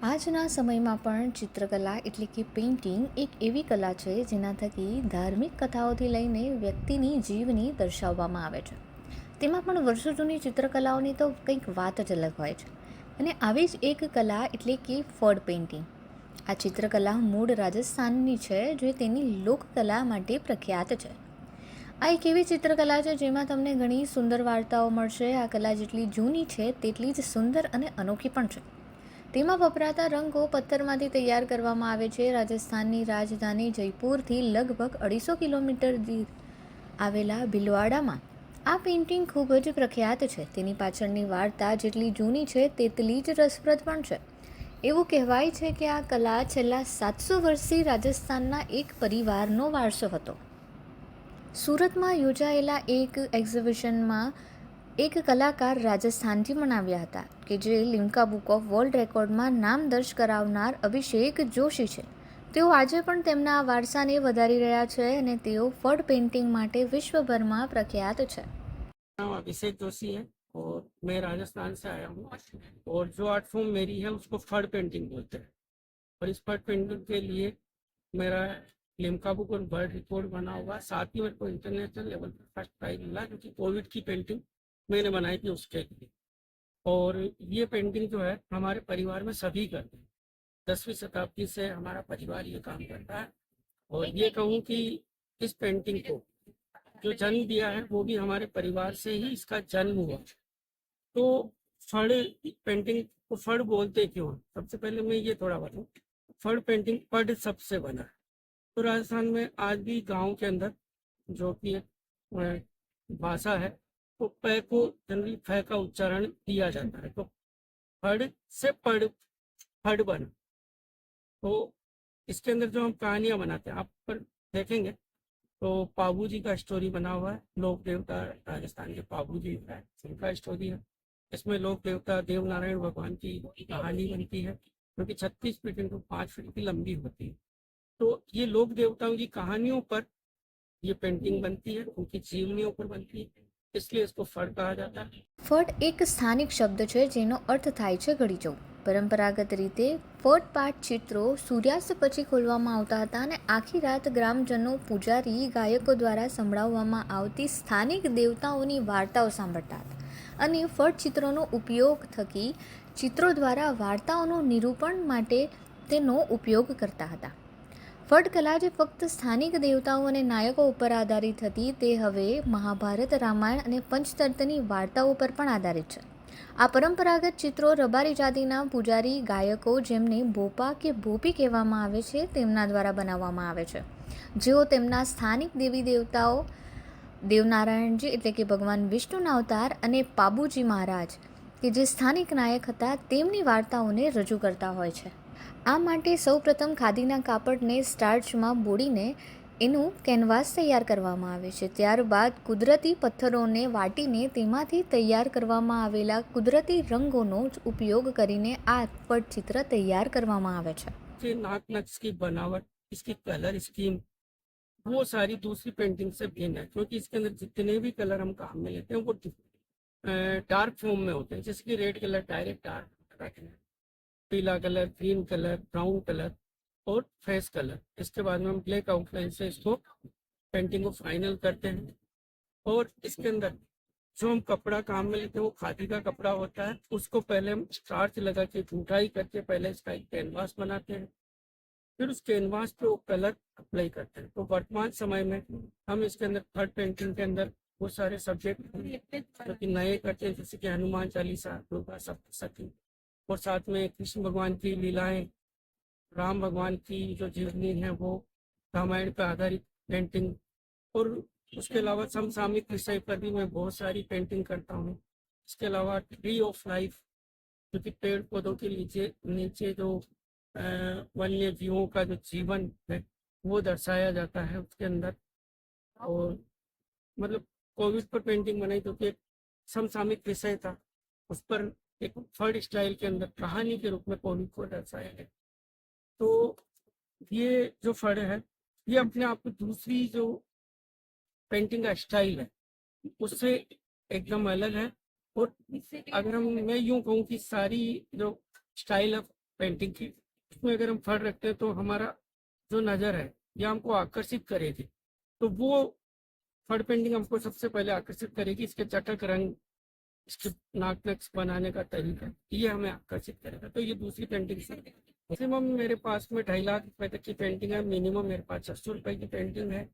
આજના સમયમાં પણ ચિત્રકલા એટલે કે પેઇન્ટિંગ એક એવી કલા છે જેના થકી ધાર્મિક કથાઓથી લઈને વ્યક્તિની જીવની દર્શાવવામાં આવે છે. તેમાં પણ વર્ષો જૂની ચિત્રકલાઓની તો કંઈક વાત જ અલગ હોય છે. અને આવી જ એક કલા એટલે કે ફડ પેઇન્ટિંગ. આ ચિત્રકલા મૂળ રાજસ્થાનની છે, જે તેની લોકકલા માટે પ્રખ્યાત છે. આ એક એવી ચિત્રકલા છે જેમાં તમને ઘણી સુંદર વાર્તાઓ મળશે. આ કલા જેટલી જૂની છે તેટલી જ સુંદર અને અનોખી પણ છે. તેમાં વપરાતા રંગો પથ્થરમાંથી તૈયાર કરવામાં આવે છે. રાજસ્થાનની રાજધાની જયપુરથી લગભગ 250 કિલોમીટર દૂર આવેલા ભીલવાડામાં આ પેઇન્ટિંગ ખૂબ જ પ્રખ્યાત છે. તેની પાછળની વાર્તા જેટલી જૂની છે તેટલી જ રસપ્રદ પણ છે. એવું કહેવાય છે કે આ કલા છેલ્લા 700 વર્ષથી રાજસ્થાનના એક પરિવારનો વારસો હતો. સુરતમાં યોજાયેલા એક એક્ઝિબિશનમાં એક કલાકાર રાજસ્થાનથી મનાવ્યા હતા કે જે લિમ્કા બુક ઓફ વર્લ્ડ રેકોર્ડમાં નામ દર્જ કરાવનાર અભિષેક જોશી છે. તેઓ આજે પણ તેમના આ વારસાને વધારી રહ્યા છે અને તેઓ ફડ પેઇન્ટિંગ માટે વિશ્વભરમાં પ્રખ્યાત છે. नाम अभिषेक जोशी है और मैं राजस्थान से आया हूँ। और जो आर्ट फॉर्म मेरी है उसको फर्ड पेंटिंग बोलते हैं। और इस फर्ड पेंटिंग के लिए मेरा लिम्का बुक और वर्ल्ड रिकॉर्ड बना हुआ। साथ ही मेरे को इंटरनेशनल लेवल पर फर्स्ट प्राइज मिला, क्योंकि कोविड की पेंटिंग मैंने बनाई थी उसके लिए। और ये पेंटिंग जो है हमारे परिवार में सभी करते हैं। 10वीं शताब्दी से हमारा परिवार ये काम करता है। और ये कहूँ कि इस पेंटिंग को जो जन्म दिया है वो भी हमारे परिवार से ही इसका जन्म हुआ। तो फड़ पेंटिंग को फड़ बोलते क्यों हैं? सबसे पहले मैं ये थोड़ा बताऊं। फड़ पेंटिंग पड़ सबसे बना है। तो राजस्थान में आज भी गांव के अंदर जो कि एक भाषा है, तो पै को जनरली फै का उच्चारण किया जाता है। तो फड़ से पड़ फड़ बना। तो इसके अंदर जो हम कहानियां बनाते हैं, आप पर देखेंगे तो पाबू जी का स्टोरी बना हुआ है। लोक देवता राजस्थान के पाबू जी है, उनका स्टोरी है। इसमें लोक देवता देव नारायण भगवान की कहानी बनती है, जो कि 36 फीट इंटू 5 फीट की लंबी होती है। तो ये लोक देवताओं की कहानियों पर ये पेंटिंग बनती है, उनकी जीवनियों पर बनती है, इसलिए इसको फड़ कहा जाता है। ફડ એક સ્થાનિક શબ્દ છે જેનો અર્થ થાય છે ઘડી જવું. પરંપરાગત રીતે ફડ પાઠ ચિત્રો સૂર્યાસ્ત પછી ખોલવામાં આવતા હતા અને આખી રાત ગ્રામજનો, પૂજારી, ગાયકો દ્વારા સંભળાવવામાં આવતી સ્થાનિક દેવતાઓની વાર્તાઓ સાંભળતા હતા. અને ફડ ચિત્રોનો ઉપયોગ થકી ચિત્રો દ્વારા વાર્તાઓનું નિરૂપણ માટે તેનો ઉપયોગ કરતા હતા. ફડ કલા જે ફક્ત સ્થાનિક દેવતાઓ અને નાયકો ઉપર આધારિત હતી, તે હવે મહાભારત, રામાયણ અને પંચતંત્રની વાર્તાઓ પર પણ આધારિત છે. આ પરંપરાગત ચિત્રો રબારી જાતિના પૂજારી, ગાયકો, જેમને ભોપા કે ભોપી કહેવામાં આવે છે, તેમના દ્વારા બનાવવામાં આવે છે, જેઓ તેમના સ્થાનિક દેવી દેવતાઓ દેવનારાયણજી એટલે કે ભગવાન વિષ્ણુના અવતાર અને પાબુજી મહારાજ કે જે સ્થાનિક નાયક હતા તેમની વાર્તાઓને રજૂ કરતા હોય છે. આ માટે સૌપ્રથમ ખાદીના કાપડને સ્ટાર્ચમાં બોળીને એનું કેનવાસ તૈયાર કરવામાં આવે છે. ત્યારબાદ કુદરતી પથ્થરોને વાટીને તેમાંથી તૈયાર કરવામાં આવેલા કુદરતી રંગોનો ઉપયોગ કરીને આ પટચિત્ર તૈયાર કરવામાં આવે છે. कि नाक नक्श की बनावट, इसकी कलर स्कीम, वो सारी दूसरी पेंटिंग से भिन्न है, क्योंकि इसके अंदर जितने भी कलर हम काम में लेते हैं वो डार्क फॉर्म में होते हैं। जैसे कि रेड कलर डायरेक्ट डार्क रखते हैं, पीला colour, green colour, brown colour और फेस कलर। इसके बाद में हम ब्लैक आउटलाइन से इसको पेंटिंग को फाइनल करते हैं। और इसके अंदर जो हम कपड़ा काम में लेते हैं वो खादी का कपड़ा होता है। उसको पहले हम स्टार्च लगा के ढूंढाई करके पहले इसका एक कैनवास बनाते हैं, फिर उस कैनवास पे वो कलर अप्लाई करते हैं। तो वर्तमान समय में हम इसके अंदर थर्ड पेंटिंग के अंदर वो सारे सब्जेक्ट जो कि नए करते हैं, जैसे कि हनुमान चालीसा, दुर्गा सप्तशती, और साथ में कृष्ण भगवान की लीलाएं, राम भगवान की जो जीवनी है वो रामायण पर आधारित पेंटिंग, और उसके अलावा समसामयिक विषय पर भी मैं बहुत सारी पेंटिंग करता हूँ। इसके अलावा ट्री ऑफ लाइफ, जो कि पेड़ पौधों के नीचे नीचे जो वन्य जीवों का जो जीवन है वो दर्शाया जाता है उसके अंदर। और मतलब कोविड पर पेंटिंग बनाई तो कि एक समसामयिक विषय था, उस पर एक फर्ड स्टाइल के अंदर कहानी के रूप में कोविड को दर्शाया गया। तो ये जो फर्ड है ये अपने आप में दूसरी जो पेंटिंग का स्टाइल है उससे एकदम अलग है। और अगर हम मैं यूं कहूँ कि सारी जो स्टाइल है पेंटिंग की, उसमें अगर हम फड़ रखते हैं तो हमारा जो नज़र है ये हमको आकर्षित करेगी। तो वो फड़ पेंटिंग हमको सबसे पहले आकर्षित करेगी। इसके चटक रंग, इसके नाक नक्श बनाने का तरीका, ये हमें आकर्षित करेगा। तो ये दूसरी पेंटिंग से मैक्सिमम मेरे पास में 2.5 लाख रुपए तक की पेंटिंग है, मिनिमम मेरे पास 600 रुपए की पेंटिंग है।